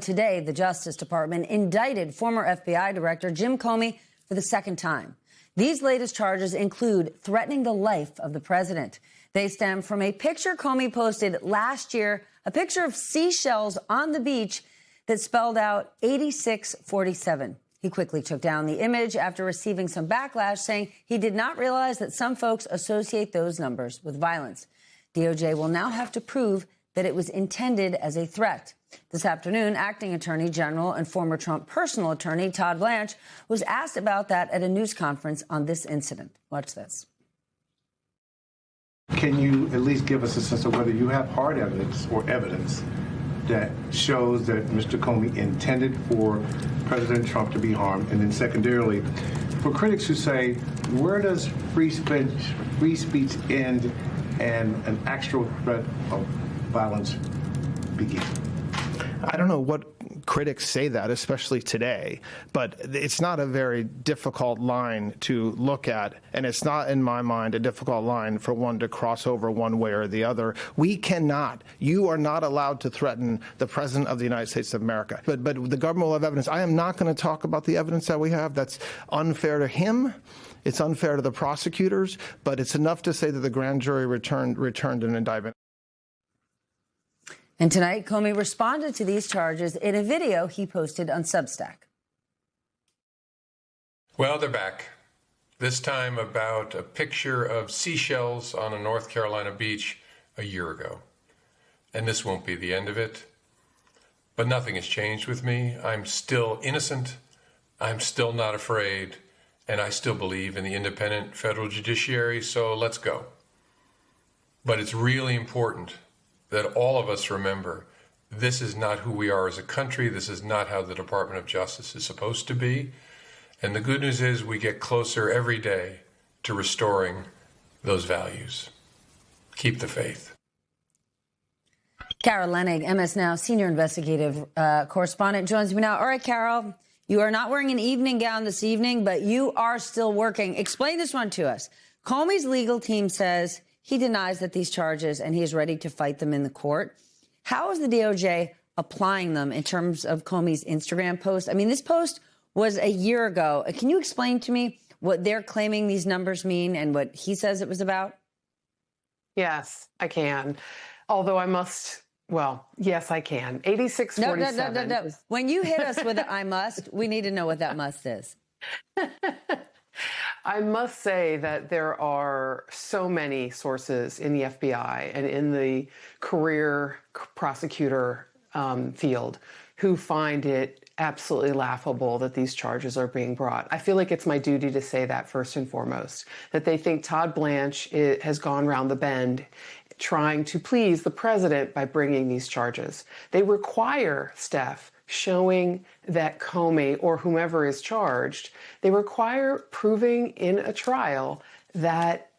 Today, the Justice Department indicted former FBI Director Jim Comey for the second time. These latest charges include threatening the life of the president. They stem from a picture Comey posted last year, a picture of seashells on the beach that spelled out 8647. He quickly took down the image after receiving some backlash, saying he did not realize that some folks associate those numbers with violence. DOJ will now have to prove that it was intended as a threat. This afternoon, acting attorney general and former Trump personal attorney Todd Blanche was asked about that at a news conference on this incident. Watch this. Can you at least give us a sense of whether you have hard evidence or evidence that shows that Mr. Comey intended for President Trump to be harmed? And then secondarily, for critics who say, where does free speech end and an actual threat of violence begin? I don't know what critics say that, especially today, but it's not a very difficult line to look at, and it's not, in my mind, a difficult line for one to cross over one way or the other. We cannot, you are not allowed to threaten the President of the United States of America. But the government will have evidence. I am not going to talk about the evidence that we have. That's unfair to him. It's unfair to the prosecutors, but it's enough to say that the grand jury returned an indictment. And tonight, Comey responded to these charges in a video he posted on Substack. Well, they're back. This time about a picture of seashells on a North Carolina beach a year ago. And this won't be the end of it. But nothing has changed with me. I'm still innocent. I'm still not afraid. And I still believe in the independent federal judiciary. So let's go. But it's really important that all of us remember this is not who we are as a country. This is not how the Department of Justice is supposed to be. And the good news is we get closer every day to restoring those values. Keep the faith. Carol Leonnig, MS Now senior investigative correspondent, joins me now. All right, Carol, you are not wearing an evening gown this evening, but you are still working. Explain this one to us. Comey's legal team says he denies that these charges and he is ready to fight them in the court. How is the DOJ applying them in terms of Comey's Instagram post? I mean, this post was a year ago. Can you explain to me what they're claiming these numbers mean and what he says it was about? Yes, I can. Although I must, yes, I can. 8647. No. When you hit us with I must, we need to know what that must is. I must say that there are so many sources in the FBI and in the career prosecutor field who find it absolutely laughable that these charges are being brought. I feel like it's my duty to say that first and foremost, that they think Todd Blanche has gone round the bend trying to please the president by bringing these charges. They require, Steph, showing that Comey or whomever is charged, they require proving in a trial that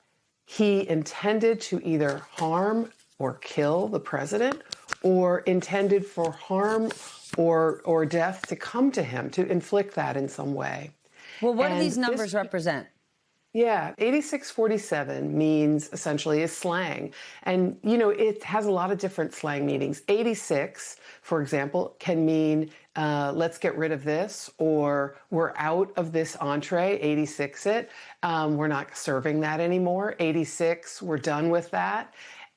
he intended to either harm or kill the president or intended for harm or death to come to him, to inflict that in some way. Well, what do these numbers represent? Yeah, 8647 means essentially is slang. And, it has a lot of different slang meanings. 86, for example, can mean let's get rid of this, or we're out of this entree, 86 it. We're not serving that anymore. 86, we're done with that.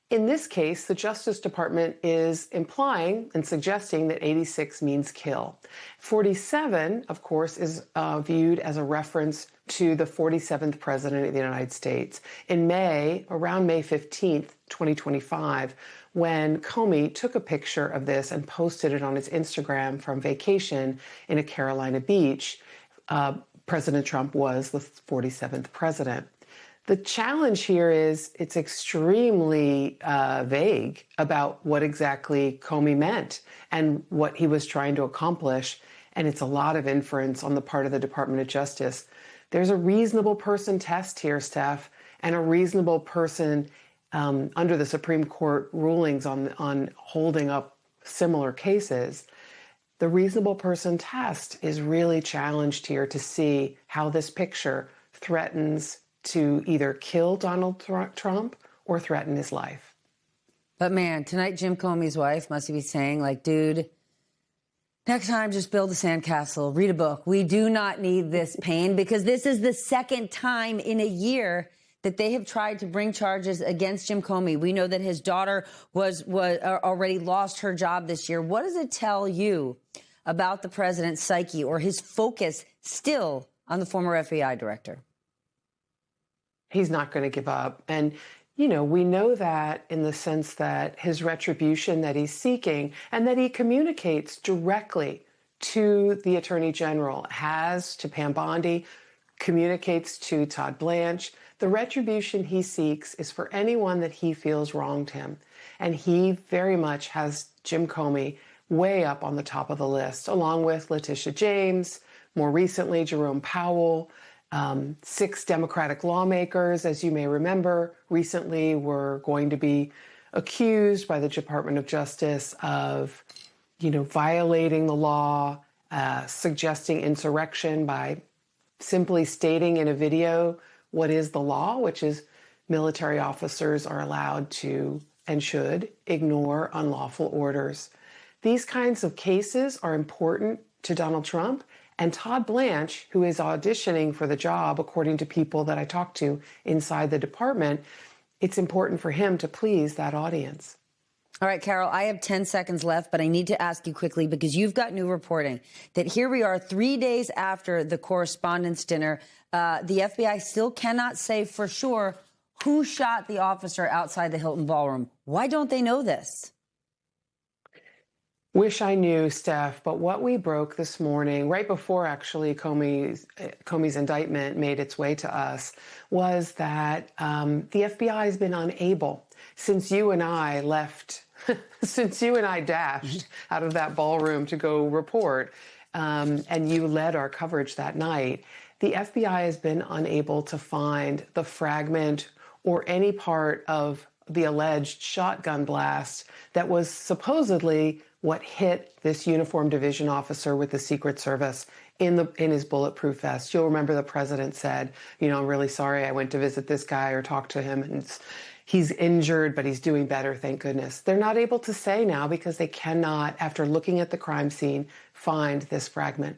In this case, the Justice Department is implying and suggesting that 86 means kill. 47, of course, is viewed as a reference to the 47th President of the United States. In May, around May 15th, 2025, when Comey took a picture of this and posted it on his Instagram from vacation in a Carolina beach, President Trump was the 47th president. The challenge here is it's extremely vague about what exactly Comey meant and what he was trying to accomplish. And it's a lot of inference on the part of the Department of Justice. There's a reasonable person test here, Steph, and a reasonable person under the Supreme Court rulings on holding up similar cases. The reasonable person test is really challenged here to see how this picture threatens to either kill Donald Trump or threaten his life. But man, tonight Jim Comey's wife must be saying, dude, Next time, just build a sandcastle, read a book. We do not need this pain because this is the second time in a year that they have tried to bring charges against Jim Comey. We know that his daughter was already lost her job this year. What does it tell you about the president's psyche or his focus still on the former FBI director? He's not going to give up. And, you know, we know that in the sense that his retribution that he's seeking and that he communicates directly to the Attorney General, has to Pam Bondi, communicates to Todd Blanche. The retribution he seeks is for anyone that he feels wronged him. And he very much has Jim Comey way up on the top of the list, along with Letitia James, more recently, Jerome Powell. 6 Democratic lawmakers, as you may remember, recently were going to be accused by the Department of Justice of, violating the law, suggesting insurrection by simply stating in a video what is the law, which is military officers are allowed to and should ignore unlawful orders. These kinds of cases are important to Donald Trump. And Todd Blanche, who is auditioning for the job, according to people that I talked to inside the department, it's important for him to please that audience. All right, Carol, I have 10 seconds left, but I need to ask you quickly because you've got new reporting that here we are 3 days after the correspondents' dinner. The FBI still cannot say for sure who shot the officer outside the Hilton Ballroom. Why don't they know this? Wish I knew, Steph, but what we broke this morning, right before actually Comey's indictment made its way to us, was that the FBI has been unable, since you and I left, since you and I dashed out of that ballroom to go report, and you led our coverage that night, the FBI has been unable to find the fragment or any part of the alleged shotgun blast that was supposedly what hit this uniformed division officer with the Secret Service in his bulletproof vest. You'll remember the president said, I'm really sorry I went to visit this guy or talk to him, and he's injured, but he's doing better, thank goodness. They're not able to say now because they cannot, after looking at the crime scene, find this fragment.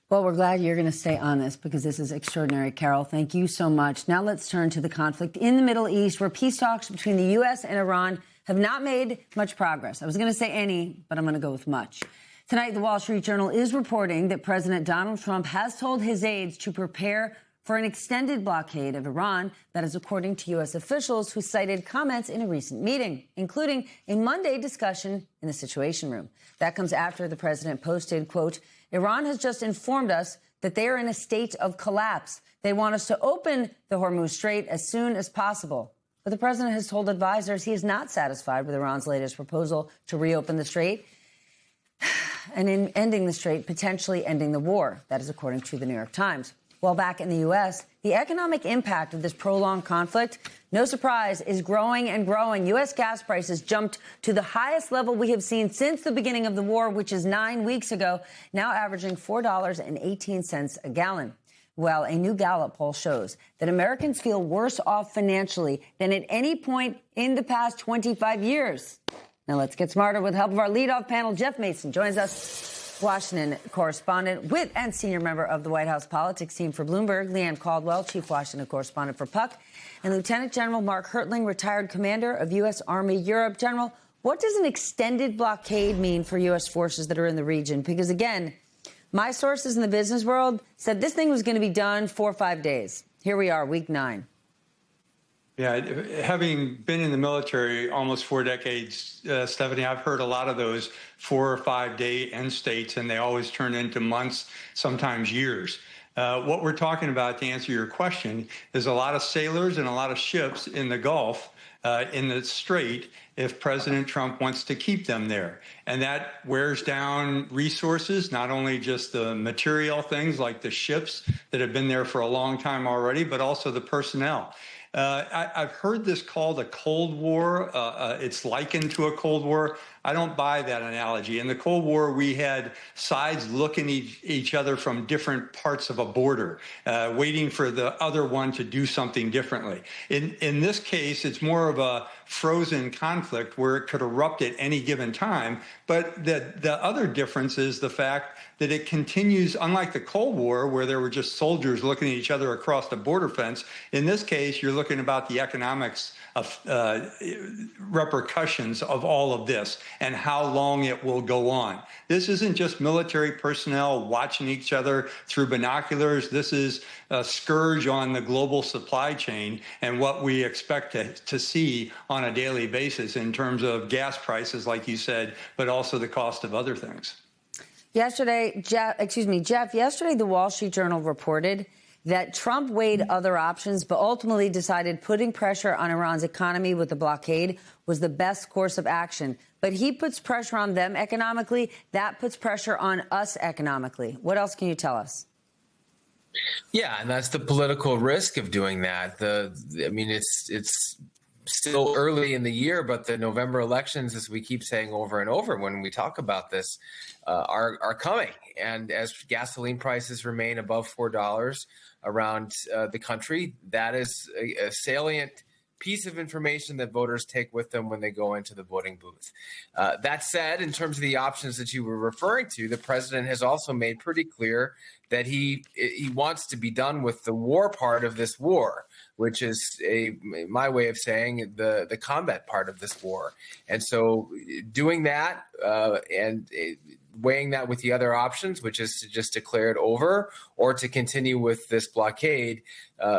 Well, we're glad you're going to stay on this because this is extraordinary, Carol. Thank you so much. Now let's turn to the conflict in the Middle East, where peace talks between the U.S. and Iran have not made much progress. I was going to say any, but I'm going to go with much. Tonight, the Wall Street Journal is reporting that President Donald Trump has told his aides to prepare for an extended blockade of Iran. That is according to U.S. officials who cited comments in a recent meeting, including a Monday discussion in the Situation Room. That comes after the president posted, quote, Iran has just informed us that they are in a state of collapse. They want us to open the Hormuz Strait as soon as possible. But the president has told advisors he is not satisfied with Iran's latest proposal to reopen the strait and in ending the strait, potentially ending the war. That is according to the New York Times. While back in the U.S., the economic impact of this prolonged conflict, no surprise, is growing and growing. U.S. gas prices jumped to the highest level we have seen since the beginning of the war, which is 9 weeks ago, now averaging $4.18 a gallon. Well, a new Gallup poll shows that Americans feel worse off financially than at any point in the past 25 years. Now let's get smarter with the help of our leadoff panel. Jeff Mason joins us, Washington correspondent with and senior member of the White House politics team for Bloomberg, Leanne Caldwell, chief Washington correspondent for Puck, and Lieutenant General Mark Hertling, retired commander of U.S. Army Europe. General, what does an extended blockade mean for U.S. forces that are in the region? Because, again, my sources in the business world said this thing was going to be done 4 or 5 days. Here we are, week 9. Yeah, having been in the military almost 4 decades, Stephanie, I've heard a lot of those 4 or 5 day end states, and they always turn into months, sometimes years. What we're talking about, to answer your question, is a lot of sailors and a lot of ships in the Gulf, in the Strait, if President Trump wants to keep them there. And that wears down resources, not only just the material things like the ships that have been there for a long time already, but also the personnel. I've heard this called a Cold War. It's likened to a Cold War. I don't buy that analogy. In the Cold War, we had sides looking at each other from different parts of a border, waiting for the other one to do something differently. In this case, it's more of a frozen conflict where it could erupt at any given time. But the other difference is the fact that it continues, unlike the Cold War, where there were just soldiers looking at each other across the border fence. In this case, you're looking about the economics of repercussions of all of this and how long it will go on. This isn't just military personnel watching each other through binoculars. This is a scourge on the global supply chain and what we expect to see on a daily basis in terms of gas prices, like you said, but also the cost of other things. Yesterday, Jeff, yesterday the Wall Street Journal reported that Trump weighed other options, but ultimately decided putting pressure on Iran's economy with the blockade was the best course of action. But he puts pressure on them economically. That puts pressure on us economically. What else can you tell us? Yeah, and that's the political risk of doing that. It's still early in the year, but the November elections, as we keep saying over and over when we talk about this, are coming. And as gasoline prices remain above $4 around the country, that is a salient piece of information that voters take with them when they go into the voting booth. That said, in terms of the options that you were referring to, the president has also made pretty clear that he wants to be done with the war part of this war, which is my way of saying the combat part of this war. And so doing that and weighing that with the other options, which is to just declare it over or to continue with this blockade,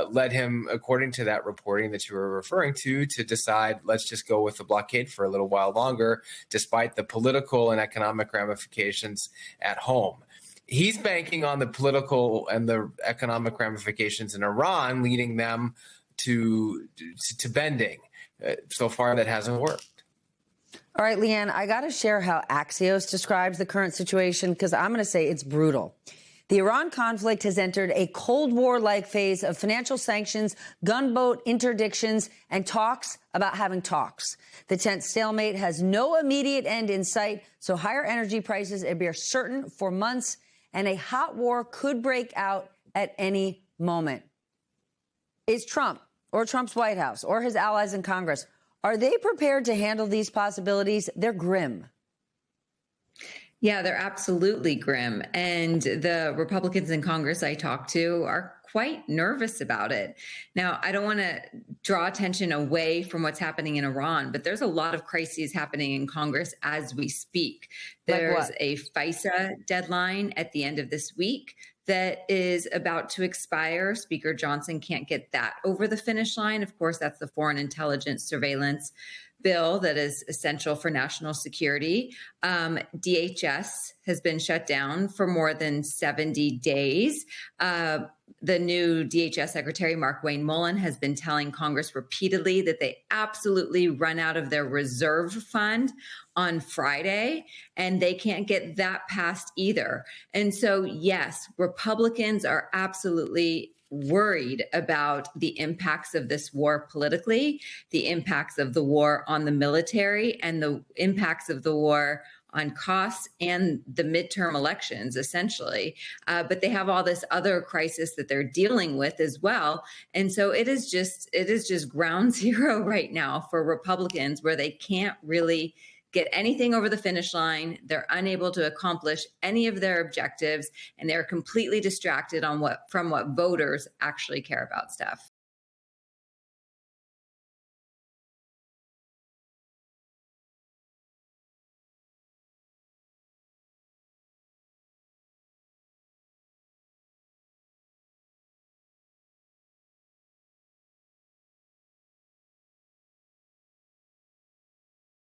led him, according to that reporting that you were referring to decide, let's just go with the blockade for a little while longer, despite the political and economic ramifications at home. He's banking on the political and the economic ramifications in Iran, leading them to bending. So far, that hasn't worked. All right, Leanne, I got to share how Axios describes the current situation, because I'm going to say it's brutal. The Iran conflict has entered a Cold War-like phase of financial sanctions, gunboat interdictions, and talks about having talks. The tense stalemate has no immediate end in sight, so higher energy prices appear certain for months, and a hot war could break out at any moment. Is Trump or Trump's White House or his allies in Congress, are they prepared to handle these possibilities? They're grim. Yeah, they're absolutely grim. And the Republicans in Congress I talked to are quite nervous about it. Now, I don't want to draw attention away from what's happening in Iran, but there's a lot of crises happening in Congress as we speak. There's a FISA deadline at the end of this week that is about to expire. Speaker Johnson can't get that over the finish line. Of course, that's the Foreign Intelligence Surveillance bill that is essential for national security. DHS has been shut down for more than 70 days. The new DHS Secretary, Mark Wayne Mullen, has been telling Congress repeatedly that they absolutely run out of their reserve fund on Friday, and they can't get that passed either. And so, yes, Republicans are absolutely worried about the impacts of this war politically, the impacts of the war on the military, and the impacts of the war on costs and the midterm elections, essentially. But they have all this other crisis that they're dealing with as well. And so it is just ground zero right now for Republicans, where they can't really get anything over the finish line. They're unable to accomplish any of their objectives, and they're completely distracted from what voters actually care about, Steph.